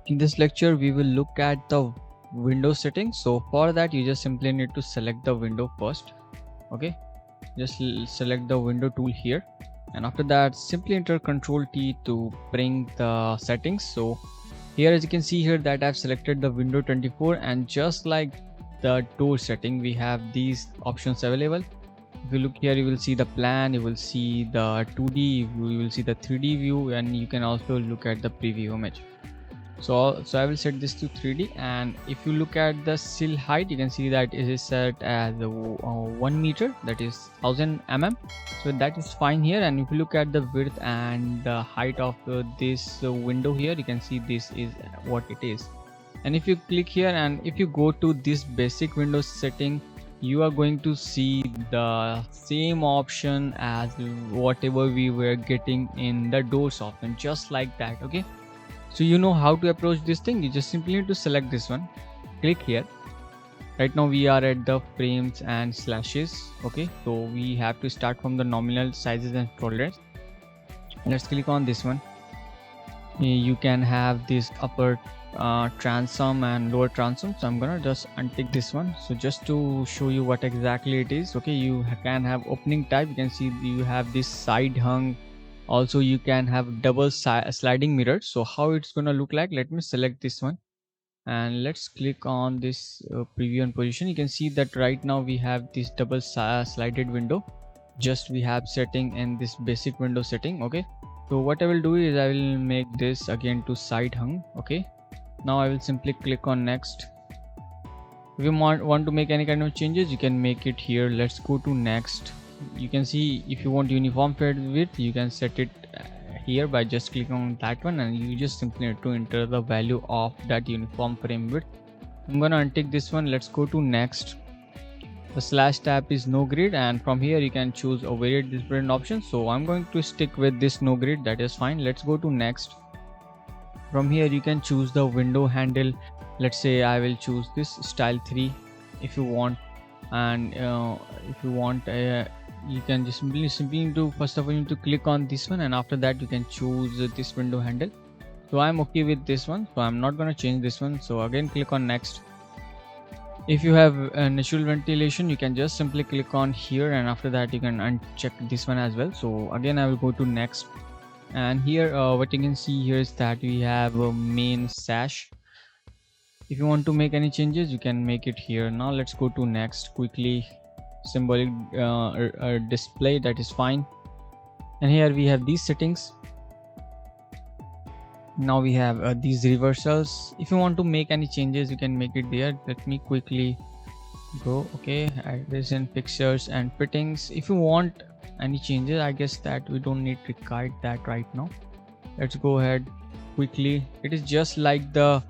In this lecture we will look at the window settings. So for that you just simply need to select the window first. Okay, just select the window tool here, and after that simply enter Ctrl T to bring the settings. So here, as you can see here, that I've selected the window 24, and just like the door setting, we have these options available. If you look here, you will see the plan, you will see the 2D view, you will see the 3D view, and you can also look at the preview image. So I will set this to 3D, and if you look at the sill height, you can see that it is set as 1 meter, that is 1000 mm. So that is fine here. And if you look at the width and the height of this window here, you can see this is what it is. And if you click here and if you go to this basic window setting, you are going to see the same option as whatever we were getting in the doors option, just like that. Okay, so you know how to approach this thing. You just simply need to select this one, click here. Right now we are at the frames and slashes. Okay, so we have to start from the nominal sizes and tolerance. Let's click on this one. You can have this upper transom and lower transom, so I'm gonna just untick this one. So just to show you what exactly it is. Okay, you can have opening type. You can see you have this side hung. Also you can have double sliding mirrors. So how it's gonna look like, let me select this one and let's click on this preview and position. You can see that right now we have this double slided window, just we have setting in this basic window setting. Okay, so what I will do is I will make this again to side hung. Okay, now I will simply click on next. If you want to make any kind of changes, you can make it here. Let's go to next. You can see if you want uniform frame width, you can set it here by just clicking on that one, and you just simply need to enter the value of that uniform frame width. I'm gonna untick this one. Let's go to next. The slash tab is no grid, and from here you can choose a varied different options. So I'm going to stick with this no grid, that is fine. Let's go to next. From here you can choose the window handle. Let's say I will choose this style 3 if you want, and if you want you can just simply need to, first of all you need to click on this one, and after that you can choose this window handle. So I'm okay with this one, so I'm not going to change this one. So again click on next. If you have natural ventilation, you can just simply click on here, and after that you can uncheck this one as well. So again I will go to next, and here what you can see here is that we have a main sash. If you want to make any changes, you can make it here. Now let's go to next quickly. Symbolic display, that is fine. And here we have these settings. Now we have these reversals. If you want to make any changes, you can make it there. Let me quickly go. Okay, address and fixtures and fittings. If you want any changes, I guess that we don't need to guide that right now. Let's go ahead quickly. It is just like the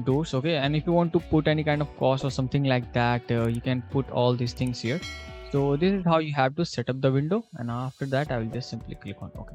doors. Okay, and if you want to put any kind of cost or something like that, you can put all these things here. So this is how you have to set up the window, and after that I will just simply click on OK.